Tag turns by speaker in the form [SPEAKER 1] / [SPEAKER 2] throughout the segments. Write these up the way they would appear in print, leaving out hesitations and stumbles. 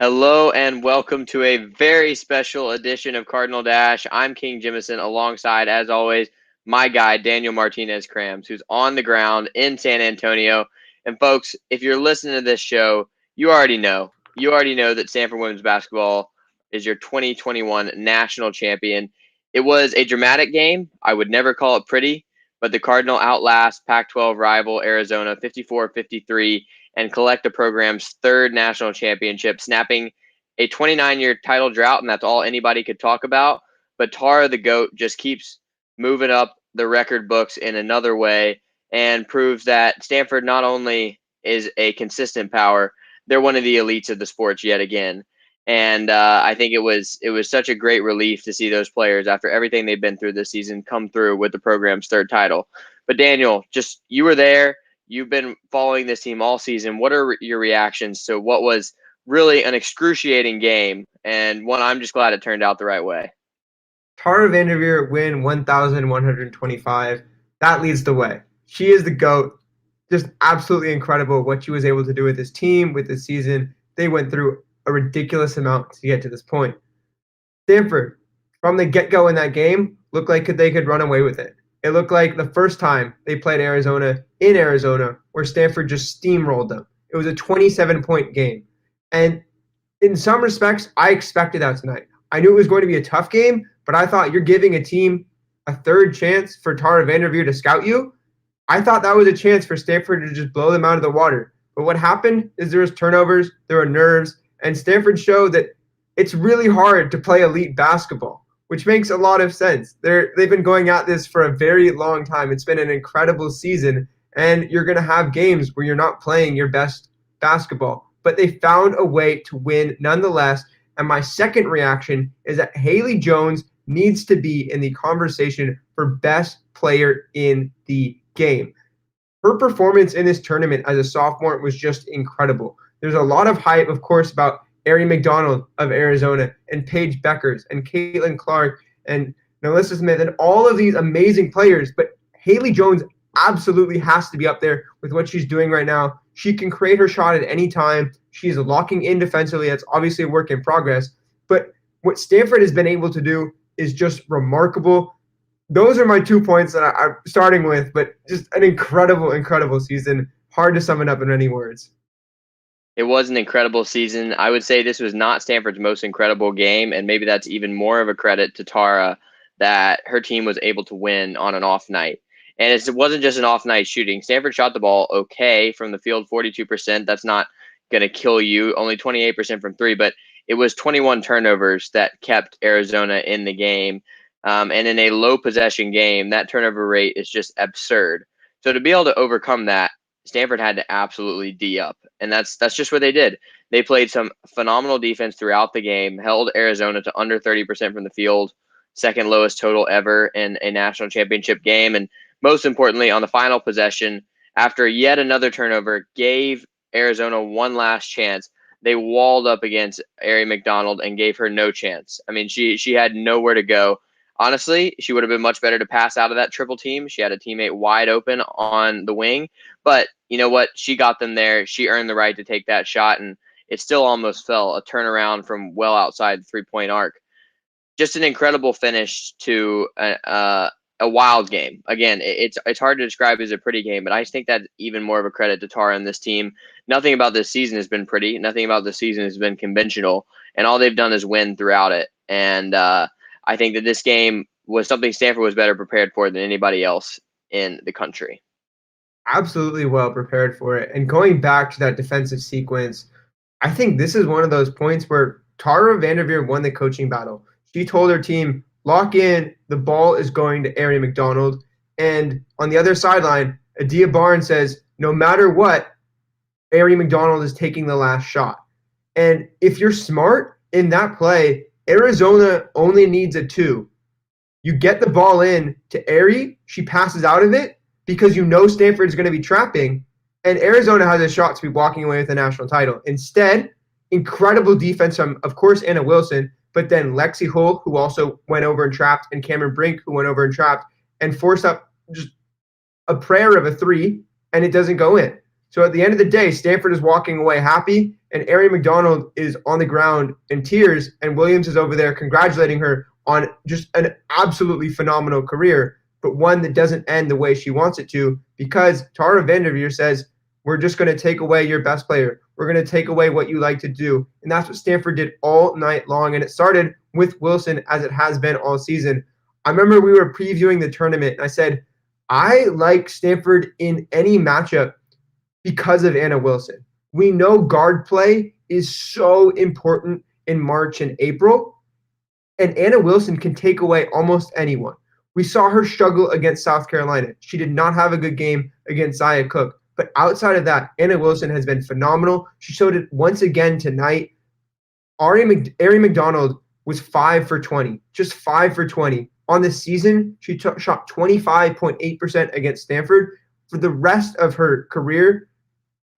[SPEAKER 1] Hello and welcome to a very special edition of Cardinal Dash. I'm King Jimison alongside, as always, my guy, Daniel Martinez Crams, who's on the ground in San Antonio. And folks, if you're listening to this show, you already know. You already know that Stanford women's basketball is your 2021 national champion. It was a dramatic game. I would never call it pretty, but the Cardinal outlast Pac-12 rival Arizona 54-53 and collect the program's third national championship, snapping a 29-year title drought, and that's all anybody could talk about. But Tara the GOAT just keeps moving up the record books in another way and proves that Stanford not only is a consistent power, they're one of the elites of the sports yet again. And I think it was such a great relief to see those players, after everything they've been through this season, come through with the program's third title. But Daniel, just you were there. You've been following this team all season. What are your reactions to what was really an excruciating game, and one I'm just glad it turned out the right way?
[SPEAKER 2] Tara VanDerveer win 1,125. That leads the way. She is the GOAT. Just absolutely incredible what she was able to do with this team, with this season. They went through a ridiculous amount to get to this point. Stanford, from the get-go in that game, looked like they could run away with it. It looked like the first time they played Arizona in Arizona, where Stanford just steamrolled them. It was a 27-point game. And in some respects, I expected that tonight. I knew it was going to be a tough game, but I thought you're giving a team a third chance for Tara VanDerveer to scout you. I thought that was a chance for Stanford to just blow them out of the water. But what happened is there was turnovers, there were nerves, and Stanford showed that it's really hard to play elite basketball, which makes a lot of sense. They've been going at this for a very long time. It's been an incredible season, and you're going to have games where you're not playing your best basketball. But they found a way to win nonetheless. And my second reaction is that Haley Jones needs to be in the conversation for best player in the game. Her performance in this tournament as a sophomore was just incredible. There's a lot of hype, of course, about Ari McDonald of Arizona and Paige Beckers and Caitlin Clark and Melissa Smith and all of these amazing players. But Haley Jones absolutely has to be up there with what she's doing right now. She can create her shot at any time. She's locking in defensively. That's obviously a work in progress. But what Stanford has been able to do is just remarkable. Those are my 2 points that I'm starting with, but just an incredible, incredible season. Hard to sum it up in any words.
[SPEAKER 1] It was an incredible season. I would say this was not Stanford's most incredible game, and maybe that's even more of a credit to Tara that her team was able to win on an off night. And it wasn't just an off night shooting. Stanford shot the ball okay from the field, 42%. That's not going to kill you. Only 28% from three, but it was 21 turnovers that kept Arizona in the game. And in a low possession game, that turnover rate is just absurd. So to be able to overcome that, Stanford had to absolutely D up, and that's just what they did. They played some phenomenal defense throughout the game, held Arizona to under 30% from the field, second lowest total ever in a national championship game, and most importantly, on the final possession, after yet another turnover, gave Arizona one last chance. They walled up against Ari McDonald and gave her no chance. I mean, she had nowhere to go. Honestly, she would have been much better to pass out of that triple team. She had a teammate wide open on the wing. But you know what? She got them there. She earned the right to take that shot, and it still almost fell, a turnaround from well outside the three-point arc. Just an incredible finish to a wild game. Again, it's hard to describe as a pretty game, but I think that's even more of a credit to Tara and this team. Nothing about this season has been pretty. Nothing about this season has been conventional, and all they've done is win throughout it. And I think that this game was something Stanford was better prepared for than anybody else in the country.
[SPEAKER 2] Absolutely well prepared for it. And going back to that defensive sequence, I think this is one of those points where Tara VanDerveer won the coaching battle. She told her team, lock in, the ball is going to Ari McDonald. And on the other sideline, Adia Barnes says, no matter what, Ari McDonald is taking the last shot. And if you're smart in that play, Arizona only needs a 2. You get the ball in to Ari, she passes out of it because you know Stanford's going to be trapping, and Arizona has a shot to be walking away with the national title. Instead, incredible defense from, of course, Anna Wilson, but then Lexi Hull, who also went over and trapped, and Cameron Brink, who went over and trapped, and forced up just a prayer of a 3, and it doesn't go in. So at the end of the day, Stanford is walking away happy, and Aari McDonald is on the ground in tears, and Williams is over there congratulating her on just an absolutely phenomenal career, but one that doesn't end the way she wants it to, because Tara VanDerveer says, we're just going to take away your best player. We're going to take away what you like to do. And that's what Stanford did all night long. And it started with Wilson, as it has been all season. I remember we were previewing the tournament, and I said, I like Stanford in any matchup because of Anna Wilson. We know guard play is so important in March and April, and Anna Wilson can take away almost anyone. We saw her struggle against South Carolina. She did not have a good game against Zia Cook. But outside of that, Anna Wilson has been phenomenal. She showed it once again tonight. Aari McDonald was 5 for 20, just 5 for 20. On the season, she shot 25.8% against Stanford. For the rest of her career,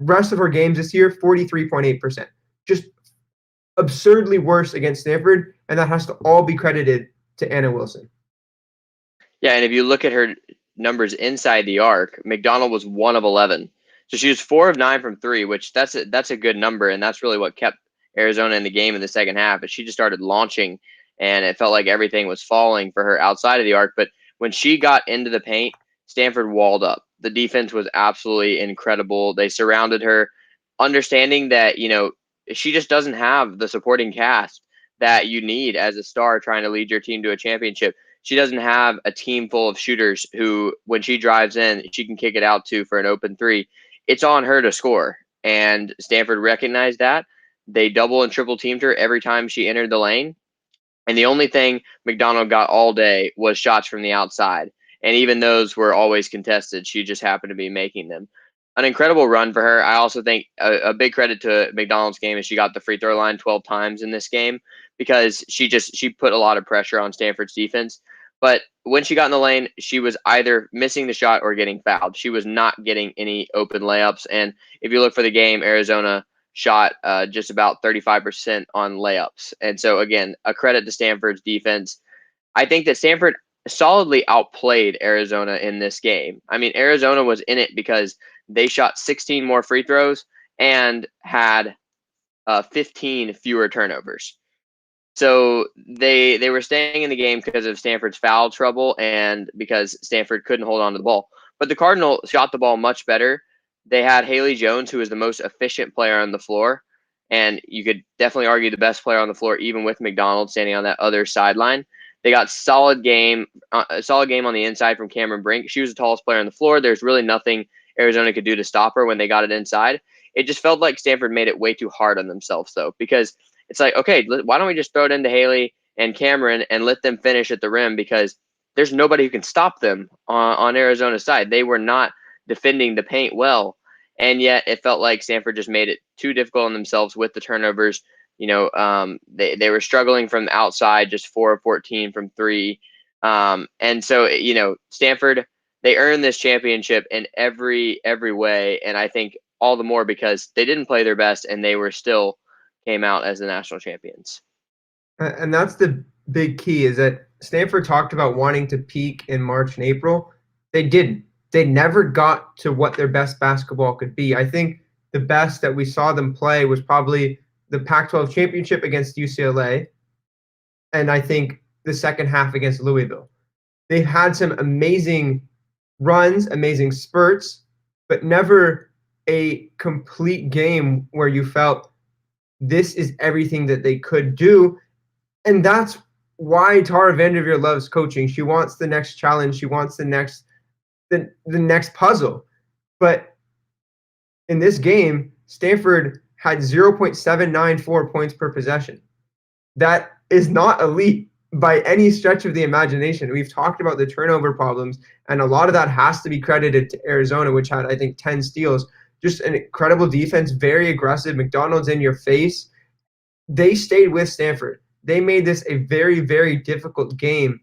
[SPEAKER 2] rest of her games this year, 43.8%. Just absurdly worse against Stanford, and that has to all be credited to Anna Wilson.
[SPEAKER 1] Yeah, and if you look at her numbers inside the arc, McDonald was 1 of 11. So she was 4 of 9 from 3, which that's a good number, and that's really what kept Arizona in the game in the second half. But she just started launching, and it felt like everything was falling for her outside of the arc. But when she got into the paint, Stanford walled up. The defense was absolutely incredible. They surrounded her, understanding that, she just doesn't have the supporting cast that you need as a star trying to lead your team to a championship. She doesn't have a team full of shooters who, when she drives in, she can kick it out to for an open three. It's on her to score. And Stanford recognized that. They double and triple teamed her every time she entered the lane. And the only thing McDonald got all day was shots from the outside. And even those were always contested. She just happened to be making them. An incredible run for her. I also think a big credit to McDonald's game is she got the free throw line 12 times in this game, because she put a lot of pressure on Stanford's defense. But when she got in the lane, she was either missing the shot or getting fouled. She was not getting any open layups. And if you look for the game, Arizona shot just about 35% on layups. And so, again, a credit to Stanford's defense. I think that Stanford solidly outplayed Arizona in this game. I mean, Arizona was in it because they shot 16 more free throws and had 15 fewer turnovers. So they were staying in the game because of Stanford's foul trouble and because Stanford couldn't hold on to the ball. But the Cardinal shot the ball much better. They had Haley Jones, who was the most efficient player on the floor, and you could definitely argue the best player on the floor, even with McDonald standing on that other sideline. They got solid game on the inside from Cameron Brink. She was the tallest player on the floor. There's really nothing Arizona could do to stop her when they got it inside. It just felt like Stanford made it way too hard on themselves, though, because it's like, okay, why don't we just throw it into Haley and Cameron and let them finish at the rim, because there's nobody who can stop them on Arizona's side. They were not defending the paint well, and yet it felt like Stanford just made it too difficult on themselves with the turnovers. They were struggling from the outside, just 4 of 14 from 3. And so, Stanford, they earned this championship in every way, and I think all the more because they didn't play their best and they were still came out as the national champions.
[SPEAKER 2] And that's the big key, is that Stanford talked about wanting to peak in March and April. They didn't. They never got to what their best basketball could be. I think the best that we saw them play was probably the Pac-12 championship against UCLA, and I think the second half against Louisville. They've had some amazing runs, amazing spurts, but never a complete game where you felt this is everything that they could do. And that's why Tara VanDerveer loves coaching. She wants the next challenge. She wants the next puzzle. But in this game, Stanford had 0.794 points per possession. That is not elite by any stretch of the imagination. We've talked about the turnover problems, and a lot of that has to be credited to Arizona, which had, I think, 10 steals. Just an incredible defense, very aggressive. McDonald's in your face. They stayed with Stanford. They made this a very, very difficult game.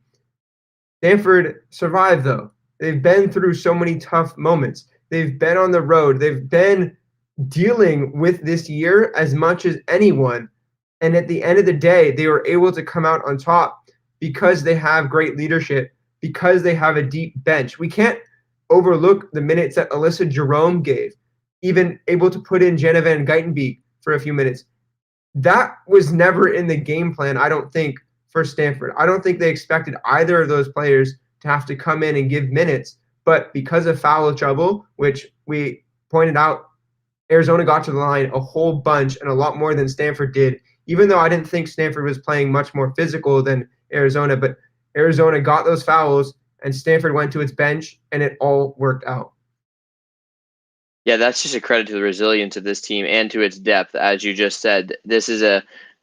[SPEAKER 2] Stanford survived, though. They've been through so many tough moments. They've been on the road. They've been dealing with this year as much as anyone. And at the end of the day, they were able to come out on top because they have great leadership, because they have a deep bench. We can't overlook the minutes that Alyssa Jerome gave. even able to put in Jenna Van Geitenbeek for a few minutes. That was never in the game plan, I don't think, for Stanford. I don't think they expected either of those players to have to come in and give minutes, but because of foul trouble, which we pointed out, Arizona got to the line a whole bunch and a lot more than Stanford did, even though I didn't think Stanford was playing much more physical than Arizona, but Arizona got those fouls and Stanford went to its bench and it all worked out.
[SPEAKER 1] Yeah, that's just a credit to the resilience of this team and to its depth. As you just said, this is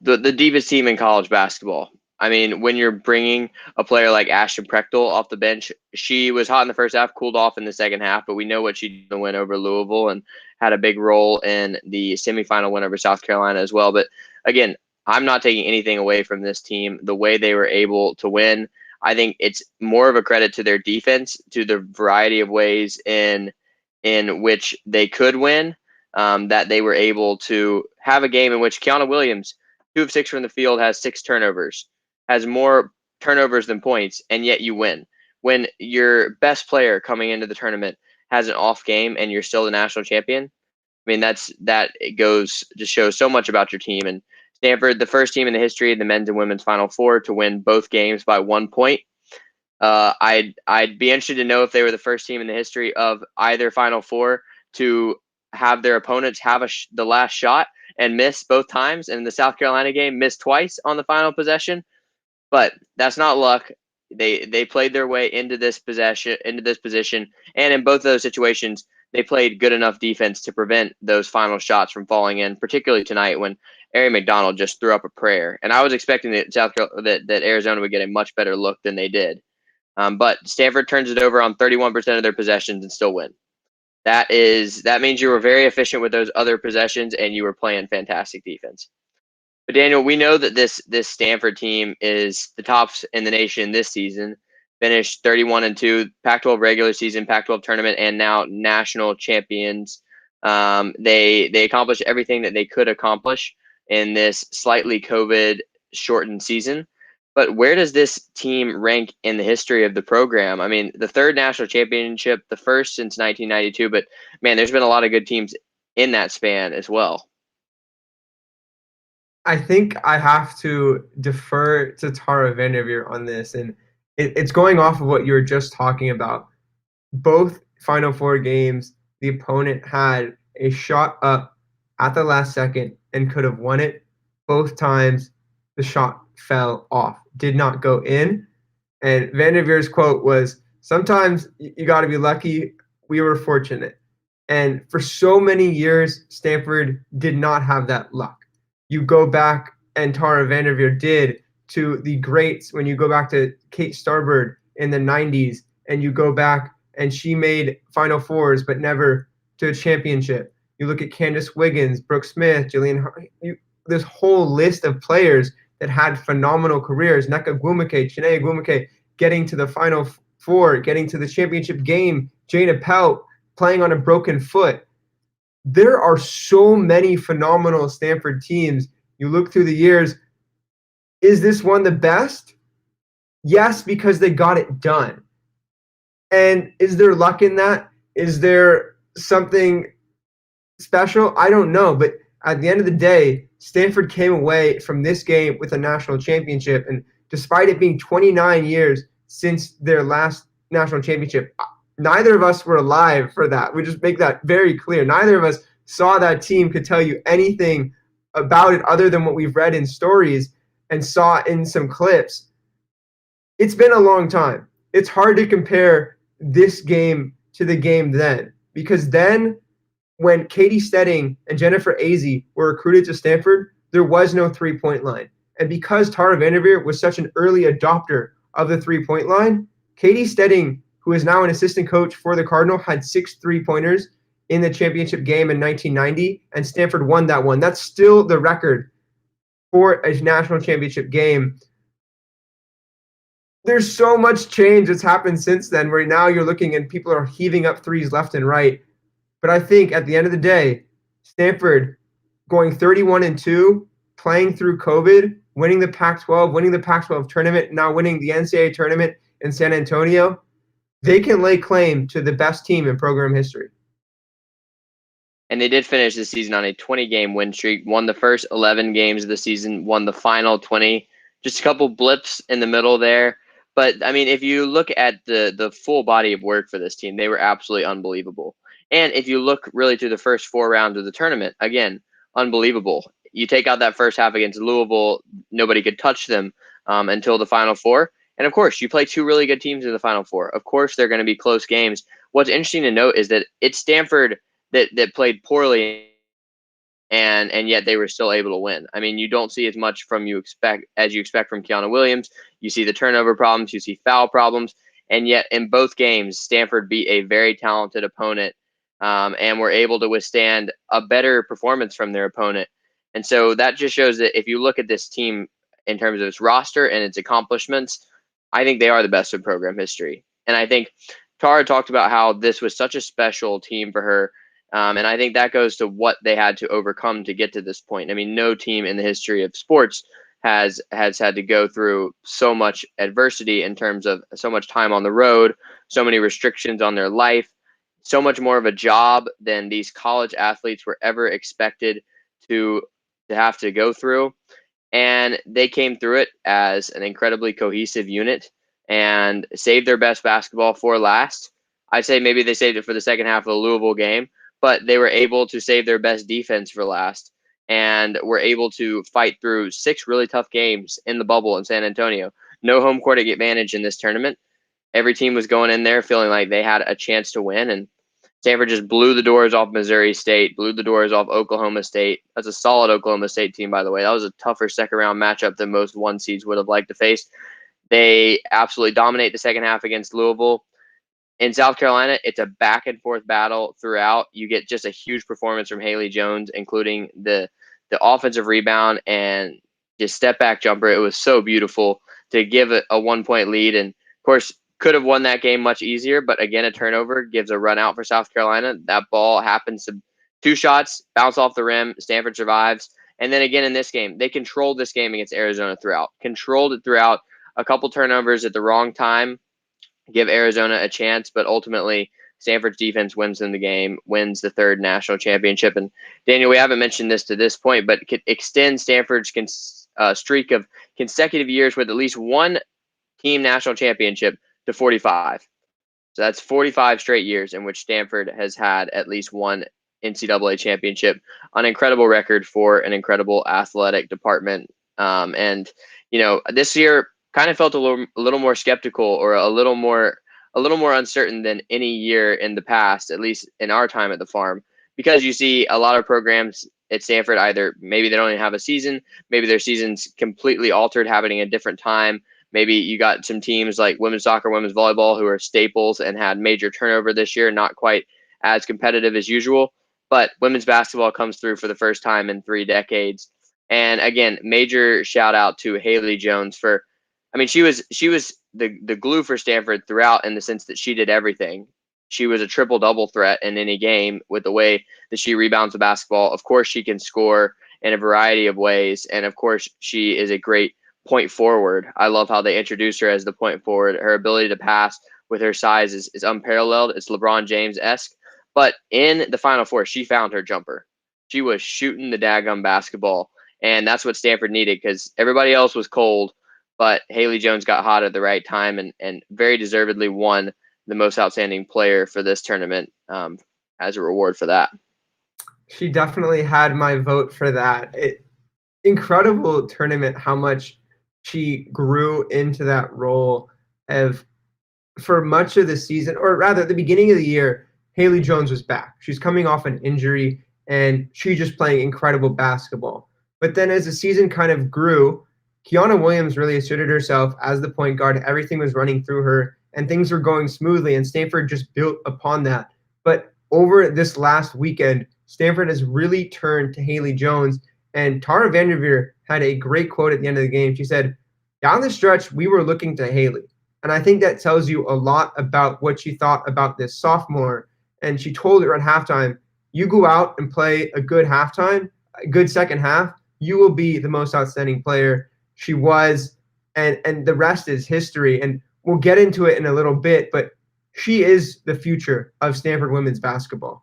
[SPEAKER 1] the deepest team in college basketball. I mean, when you're bringing a player like Ashton Prechtel off the bench, she was hot in the first half, cooled off in the second half, but we know what she did to win over Louisville and had a big role in the semifinal win over South Carolina as well. But again, I'm not taking anything away from this team. The way they were able to win, I think it's more of a credit to their defense, to the variety of ways in which they could win, that they were able to have a game in which Kiana Williams, 2 of 6 from the field, has 6 turnovers, has more turnovers than points, and yet you win. When your best player coming into the tournament has an off game and you're still the national champion, I mean, that goes to show so much about your team. And Stanford, the first team in the history of the men's and women's Final Four to win both games by 1 point. I'd be interested to know if they were the first team in the history of either Final Four to have their opponents have the last shot and miss both times, and in the South Carolina game miss twice on the final possession. But that's not luck. They played their way into this position, and in both of those situations, they played good enough defense to prevent those final shots from falling in. Particularly tonight, when Ari McDonald just threw up a prayer, and I was expecting that Arizona would get a much better look than they did. But Stanford turns it over on 31% of their possessions and still win. That means you were very efficient with those other possessions and you were playing fantastic defense. But Daniel, we know that this Stanford team is the tops in the nation this season. Finished 31-2, Pac-12 regular season, Pac-12 tournament, and now national champions. They accomplished everything that they could accomplish in this slightly COVID shortened season. But where does this team rank in the history of the program? I mean, the 3rd national championship, the first since 1992, but man, there's been a lot of good teams in that span as well.
[SPEAKER 2] I think I have to defer to Tara VanDerveer on this, and it's going off of what you were just talking about. Both Final Four games, the opponent had a shot up at the last second and could have won it. Both times, the shot fell off, did not go in. And VanDerveer's quote was, "Sometimes you got to be lucky. We were fortunate." And for so many years, Stanford did not have that luck. You go back, and Tara VanDerveer did, to the greats. When you go back to Kate Starbird in the 90s, and you go back and she made Final Fours but never to a championship. You look at Candace Wiggins, Brooke Smith, Jillian Hart, this whole list of players that had phenomenal careers. Nneka Gwumike, Chineye Gwumike, getting to the Final Four, getting to the championship game. Jana Pelt playing on a broken foot. There are so many phenomenal Stanford teams. You look through the years, is this one the best? Yes, because they got it done. And is there luck in that? Is there something special? I don't know. But at the end of the day, Stanford came away from this game with a national championship. And despite it being 29 years since their last national championship, neither of us were alive for that. We just make that very clear. Neither of us saw that team, could tell you anything about it other than what we've read in stories and saw in some clips. It's been a long time. It's hard to compare this game to the game then, because then when Katie Stedding and Jennifer Azzi were recruited to Stanford, there was no three-point line. And because Tara VanDerveer was such an early adopter of the three-point line, Katie Stedding, who is now an assistant coach for the Cardinal, had 6 3-pointers in the championship game in 1990, and Stanford won that one. That's still the record for a national championship game. There's so much change that's happened since then, where now you're looking and people are heaving up threes left and right. But I think at the end of the day, Stanford going 31-2, playing through COVID, winning the Pac-12, winning the Pac-12 tournament, now winning the NCAA tournament in San Antonio, they can lay claim to the best team in program history.
[SPEAKER 1] And they did finish the season on a 20-game win streak, won the first 11 games of the season, won the final 20. Just a couple blips in the middle there. But, I mean, if you look at the full body of work for this team, they were absolutely unbelievable. And if you look really through the first 4 rounds of the tournament, again, unbelievable. You take out that first half against Louisville, nobody could touch them until the Final Four. And, of course, you play 2 really good teams in the Final Four. Of course, they're going to be close games. What's interesting to note is that it's Stanford that played poorly and yet they were still able to win. I mean, you don't see as much from you expect from Kiana Williams. You see the turnover problems, you see foul problems, and yet in both games, Stanford beat a very talented opponent and were able to withstand a better performance from their opponent. And so that just shows that if you look at this team in terms of its roster and its accomplishments, I think they are the best in program history. And I think Tara talked about how this was such a special team for her. And I think that goes to what they had to overcome to get to this point. I mean, no team in the history of sports has had to go through so much adversity in terms of so much time on the road, so many restrictions on their life, so much more of a job than these college athletes were ever expected to have to go through. And they came through it as an incredibly cohesive unit and saved their best basketball for last. I'd say maybe they saved it for the second half of the Louisville game, but they were able to save their best defense for last and were able to fight through 6 really tough games in the bubble in San Antonio. No home court advantage in this tournament. Every team was going in there feeling like they had a chance to win, and Stanford just blew the doors off Missouri State, blew the doors off Oklahoma State. That's a solid Oklahoma State team, by the way. That was a tougher second-round matchup than most one seeds would have liked to face. They absolutely dominate the second half against Louisville. In South Carolina, it's a back and forth battle throughout. You get just a huge performance from Haley Jones, including the offensive rebound and just step back jumper. It was so beautiful to give a 1-point lead. And of course, could have won that game much easier, but again, a turnover gives a run out for South Carolina. That ball happens to 2 shots, bounce off the rim. Stanford survives. And then again in this game, they controlled this game against Arizona throughout. Controlled it throughout. A couple turnovers at the wrong time give Arizona a chance, but ultimately Stanford's defense wins in the game, wins the 3rd national championship. And Daniel, we haven't mentioned this to this point, but could extend Stanford's streak of consecutive years with at least one team national championship to 45. So that's 45 straight years in which Stanford has had at least one NCAA championship, an incredible record for an incredible athletic department. And, this year kind of felt a little more skeptical or a little more uncertain than any year in the past, at least in our time at the farm, because you see a lot of programs at Stanford, either maybe they don't even have a season, maybe their season's completely altered, happening at a different time. Maybe you got some teams like women's soccer, women's volleyball, who are staples and had major turnover this year, not quite as competitive as usual. But women's basketball comes through for the first time in 3 decades. And again, major shout out to Haley Jones for, I mean, she was the glue for Stanford throughout, in the sense that she did everything. She was a triple-double threat in any game with the way that she rebounds the basketball. Of course, she can score in a variety of ways. And of course, she is a great point forward. I love how they introduced her as the point forward. Her ability to pass with her size is unparalleled. It's LeBron James-esque. But in the Final Four, she found her jumper. She was shooting the daggum basketball. And that's what Stanford needed, because everybody else was cold. But Haley Jones got hot at the right time and very deservedly won the most outstanding player for this tournament as a reward for that.
[SPEAKER 2] She definitely had my vote for that. Incredible tournament, how much she grew into that role of, for much of the season, or rather at the beginning of the year, Haley Jones was back. She's coming off an injury and she's just playing incredible basketball. But then as the season kind of grew, Kiana Williams really asserted herself as the point guard. Everything was running through her and things were going smoothly, and Stanford just built upon that. But over this last weekend, Stanford has really turned to Haley Jones, and Tara VanDerveer had a great quote at the end of the game. She said, "Down the stretch, we were looking to Haley." And I think that tells you a lot about what she thought about this sophomore. And she told her at halftime, "You go out and play a good halftime, a good second half, you will be the most outstanding player." She was, and the rest is history. And we'll get into it in a little bit, but she is the future of Stanford women's basketball.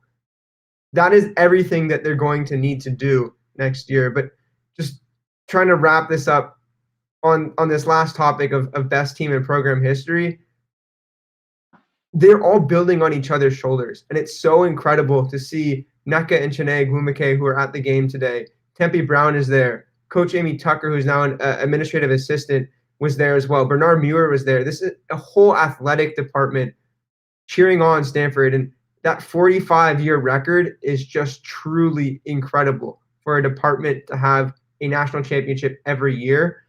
[SPEAKER 2] that is everything that they're going to need to do next year. But just trying to wrap this up on this last topic of best team in program history, they're all building on each other's shoulders. And it's so incredible to see Nneka and Chiney Gwumike, who are at the game today. Tempe Brown is there. Coach Amy Tucker, who's now an administrative assistant, was there as well. Bernard Muir was there. This is a whole athletic department cheering on Stanford. And that 45-year record is just truly incredible for a department to have a national championship every year.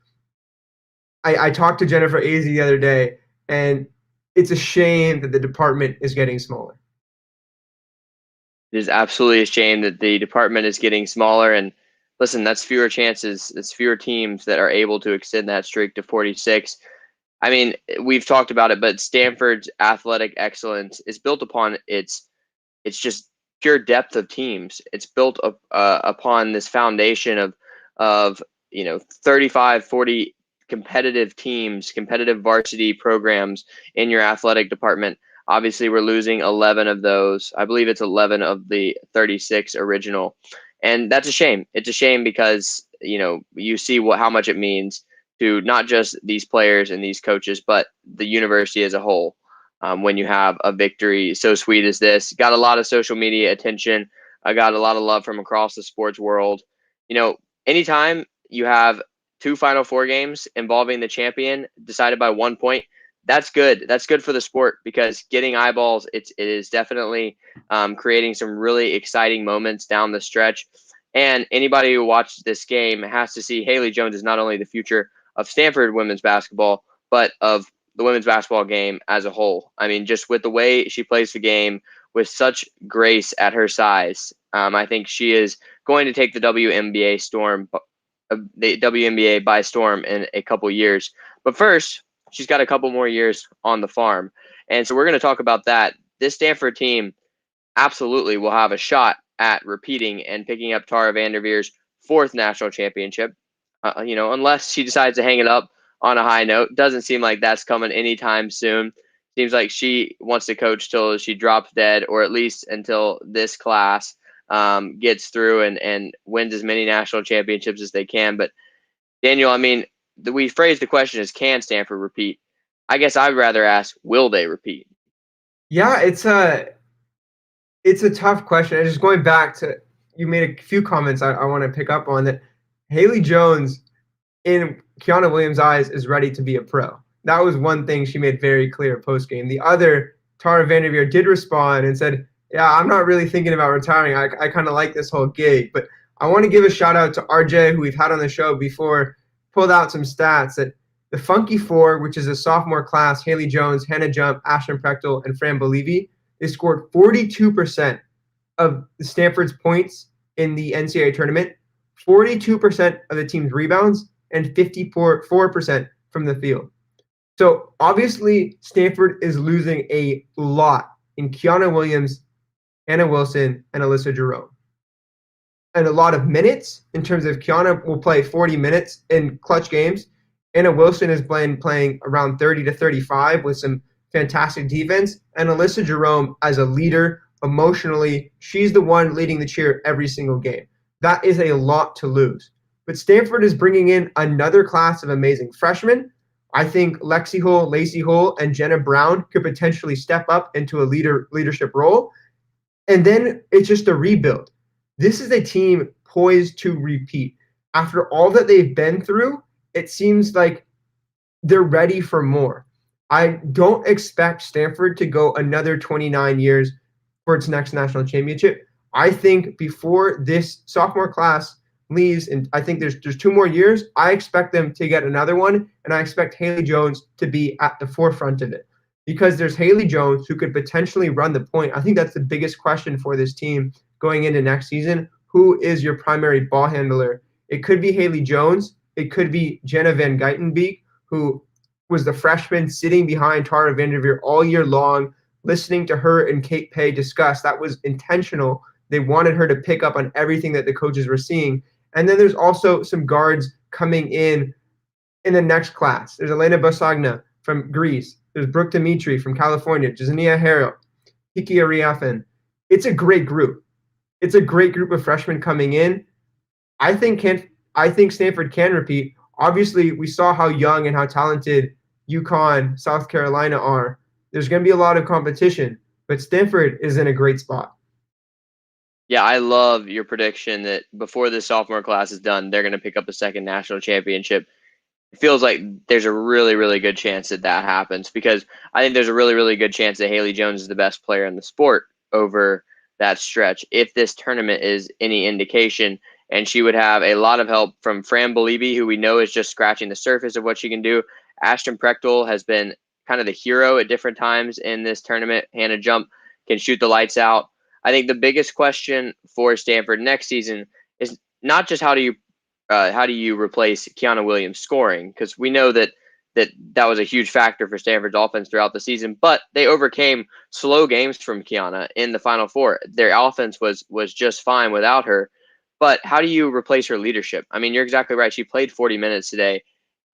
[SPEAKER 2] I talked to Jennifer Azzi the other day, and it's a shame that the department is getting smaller.
[SPEAKER 1] It is absolutely a shame that the department is getting smaller. And listen, that's fewer chances. It's fewer teams that are able to extend that streak to 46. I mean, we've talked about it, but Stanford's athletic excellence is built upon it's just pure depth of teams. It's built upon this foundation of 35, 40 competitive teams, competitive varsity programs in your athletic department. Obviously, we're losing 11 of those. I believe it's 11 of the 36 original. And that's a shame. It's a shame because, you see how much it means to not just these players and these coaches, but the university as a whole. When you have a victory so sweet as this, got a lot of social media attention. I got a lot of love from across the sports world. Anytime you have 2 Final Four games involving the champion decided by 1 point, that's good. That's good for the sport because getting eyeballs, it is definitely creating some really exciting moments down the stretch. And anybody who watched this game has to see Haley Jones is not only the future of Stanford women's basketball, but of the women's basketball game as a whole. I mean, just with the way she plays the game with such grace at her size, I think she is going to take the WNBA by storm in a couple years. But first, she's got a couple more years on the farm. And so we're going to talk about that. This Stanford team absolutely will have a shot at repeating and picking up Tara VanDerveer's 4th national championship, unless she decides to hang it up on a high note. Doesn't seem like that's coming anytime soon. Seems like she wants to coach till she drops dead, or at least until this class gets through and wins as many national championships as they can. But Daniel, I mean, we phrased the question as, can Stanford repeat? I guess I'd rather ask, will they repeat?
[SPEAKER 2] Yeah, it's a tough question. And just going back to, you made a few comments I want to pick up on, that Haley Jones, in Kiana Williams' eyes, is ready to be a pro. That was one thing she made very clear post-game. The other, Tara VanDerveer, did respond and said, yeah, I'm not really thinking about retiring. I kind of like this whole gig. But I want to give a shout out to RJ, who we've had on the show before, pulled out some stats that the Funky Four, which is a sophomore class, Haley Jones, Hannah Jump, Ashton Prechtel, and Fran Believy, they scored 42% of Stanford's points in the NCAA tournament, 42% of the team's rebounds, and 54% from the field. So obviously, Stanford is losing a lot in Kiana Williams, Anna Wilson, and Alyssa Jerome. And a lot of minutes in terms of Kiana will play 40 minutes in clutch games. Anna Wilson is playing around 30 to 35 with some fantastic defense. And Alyssa Jerome, as a leader, emotionally, she's the one leading the cheer every single game. That is a lot to lose. But Stanford is bringing in another class of amazing freshmen. I think Lexi Hull, Lacey Hull, and Jenna Brown could potentially step up into a leadership role. And then it's just a rebuild. This is a team poised to repeat. After all that they've been through, it seems like they're ready for more. I don't expect Stanford to go another 29 years for its next national championship. I think before this sophomore class leaves, and I think there's 2 more years, I expect them to get another one, and I expect Haley Jones to be at the forefront of it. Because there's Haley Jones who could potentially run the point. I think that's the biggest question for this team going into next season. Who is your primary ball handler? It could be Haley Jones. It could be Jenna Van Geitenbeek, who was the freshman sitting behind Tara VanDerveer all year long, listening to her and Kate Pay discuss. That was intentional. They wanted her to pick up on everything that the coaches were seeing. And then there's also some guards coming in the next class. There's Elena Basagna from Greece. There's Brooke Dimitri from California, Jasenia Harrell, Kiki Ariafen. It's a great group. it's a great group of freshmen coming in. I think Stanford can repeat. Obviously, we saw how young and how talented UConn, South Carolina are. There's going to be a lot of competition, but Stanford is in a great spot.
[SPEAKER 1] Yeah, I love your prediction that before this sophomore class is done, they're going to pick up a second national championship. It feels like there's a really, really good chance that that happens because I think there's a really, really good chance that Haley Jones is the best player in the sport over that stretch. If this tournament is any indication, and she would have a lot of help from Fran Beliebe, who we know is just scratching the surface of what she can do. Ashton Prechtel has been kind of the hero at different times in this tournament. Hannah Jump can shoot the lights out. I think the biggest question for Stanford next season is not just how do you replace Kiana Williams scoring, because we know that was a huge factor for Stanford's offense throughout the season, but they overcame slow games from Kiana in the Final Four. Their offense was just fine without her. But how do you replace her leadership? I mean, you're exactly right. She played 40 minutes today,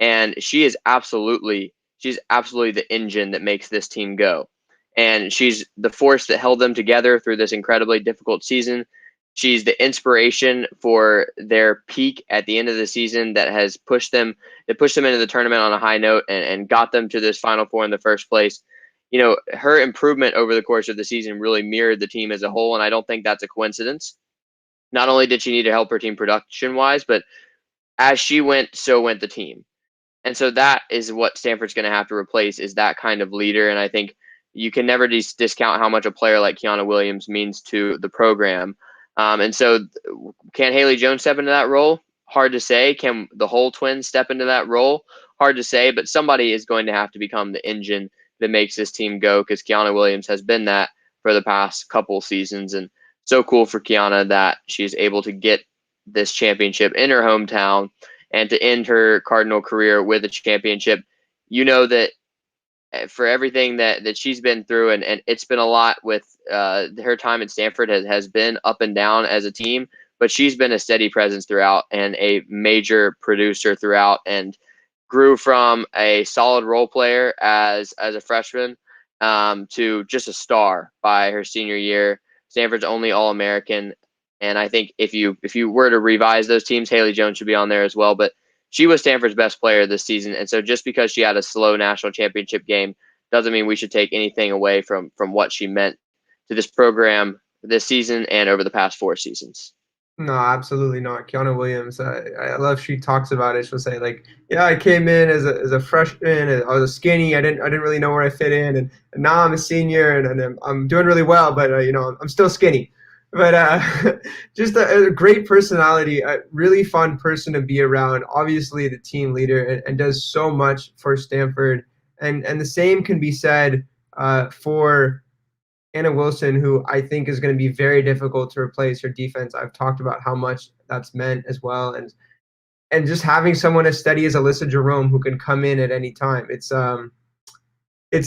[SPEAKER 1] and she's absolutely the engine that makes this team go. And she's the force that held them together through this incredibly difficult season. She's the inspiration for their peak at the end of the season that pushed them into the tournament on a high note and got them to this Final Four in the first place. You know, her improvement over the course of the season really mirrored the team as a whole, and I don't think that's a coincidence. Not only did she need to help her team production wise, but as she went, so went the team. And so that is what Stanford's going to have to replace, is that kind of leader. And I think you can never discount how much a player like Kiana Williams means to the program. And so can Haley Jones step into that role? Hard to say. Can the whole twins step into that role? Hard to say, but somebody is going to have to become the engine that makes this team go, because Kiana Williams has been that for the past couple seasons. And so cool for Kiana that she's able to get this championship in her hometown and to end her Cardinal career with a championship. You know that for everything that she's been through, and it's been a lot with her time at Stanford has been up and down as a team, but she's been a steady presence throughout and a major producer throughout, and grew from a solid role player as a freshman to just a star by her senior year. Stanford's only All-American, and I think if you were to revise those teams, Haley Jones should be on there as well. But she was Stanford's best player this season, and so just because she had a slow national championship game doesn't mean we should take anything away from what she meant to this program this season and over the past 4 seasons.
[SPEAKER 2] No, absolutely not. Kiana Williams, I love she talks about it. She'll say like, "Yeah, I came in as a freshman, and I was skinny. I didn't really know where I fit in, and now I'm a senior, and I'm doing really well, but you know, I'm still skinny." But just a great personality, a really fun person to be around. Obviously, the team leader, and does so much for Stanford. And the same can be said for Anna Wilson, who I think is going to be very difficult to replace. Her defense, I've talked about how much that's meant as well, and just having someone as steady as Alyssa Jerome who can come in at any time. It's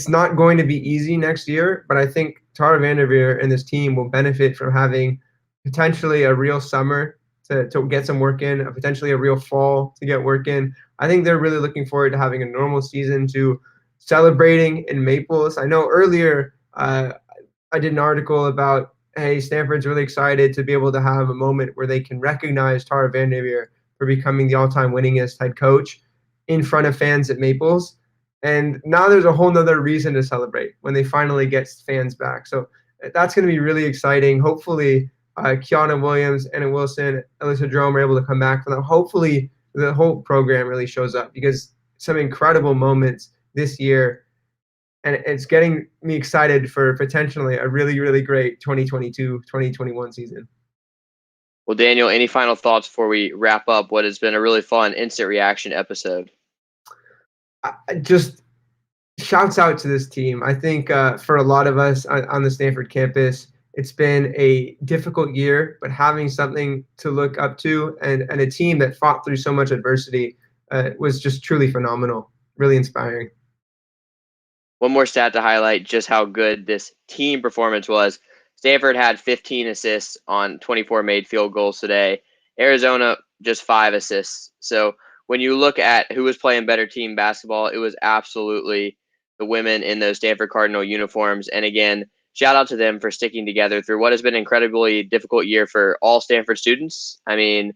[SPEAKER 2] not going to be easy next year, but I think Tara VanDerveer and this team will benefit from having potentially a real summer to get some work in, potentially a real fall to get work in. I think they're really looking forward to having a normal season, to celebrating in Maples. I know earlier I did an article about, hey, Stanford's really excited to be able to have a moment where they can recognize Tara VanDerveer for becoming the all-time winningest head coach in front of fans at Maples. And now there's a whole nother reason to celebrate when they finally get fans back. So that's going to be really exciting. Hopefully, Kiana Williams, Anna Wilson, Alyssa Jerome are able to come back from that. Hopefully, the whole program really shows up, because some incredible moments this year, and it's getting me excited for potentially a really, really great 2022-2021 season.
[SPEAKER 1] Well, Daniel, any final thoughts before we wrap up what has been a really fun instant reaction episode?
[SPEAKER 2] Just shouts out to this team. I think for a lot of us on the Stanford campus, it's been a difficult year, but having something to look up to and a team that fought through so much adversity was just truly phenomenal, really inspiring.
[SPEAKER 1] One more stat to highlight just how good this team performance was. Stanford had 15 assists on 24 made field goals today. Arizona, just 5 assists. So when you look at who was playing better team basketball, it was absolutely the women in those Stanford Cardinal uniforms. And again, shout out to them for sticking together through what has been an incredibly difficult year for all Stanford students. I mean,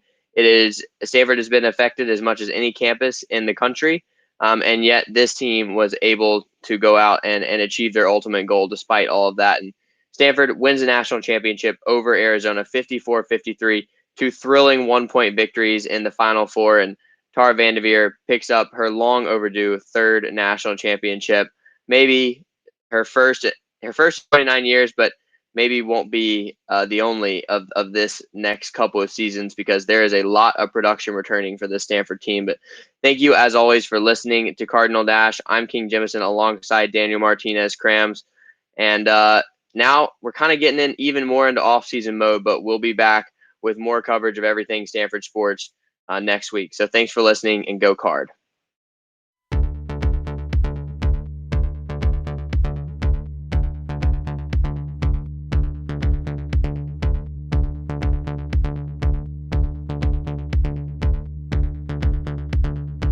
[SPEAKER 1] Stanford has been affected as much as any campus in the country. And yet this team was able to go out and achieve their ultimate goal despite all of that. And Stanford wins the national championship over Arizona 54-53, two thrilling 1-point victories in the Final Four. And Tara VanDerveer picks up her long overdue third national championship. Maybe her first 29 years, but maybe won't be the only of this next couple of seasons, because there is a lot of production returning for the Stanford team. But thank you, as always, for listening to Cardinal Dash. I'm King Jemison alongside Daniel Martinez Crams. And now we're kind of getting in even more into off-season mode, but we'll be back with more coverage of everything Stanford sports next week. So thanks for listening, and go Card.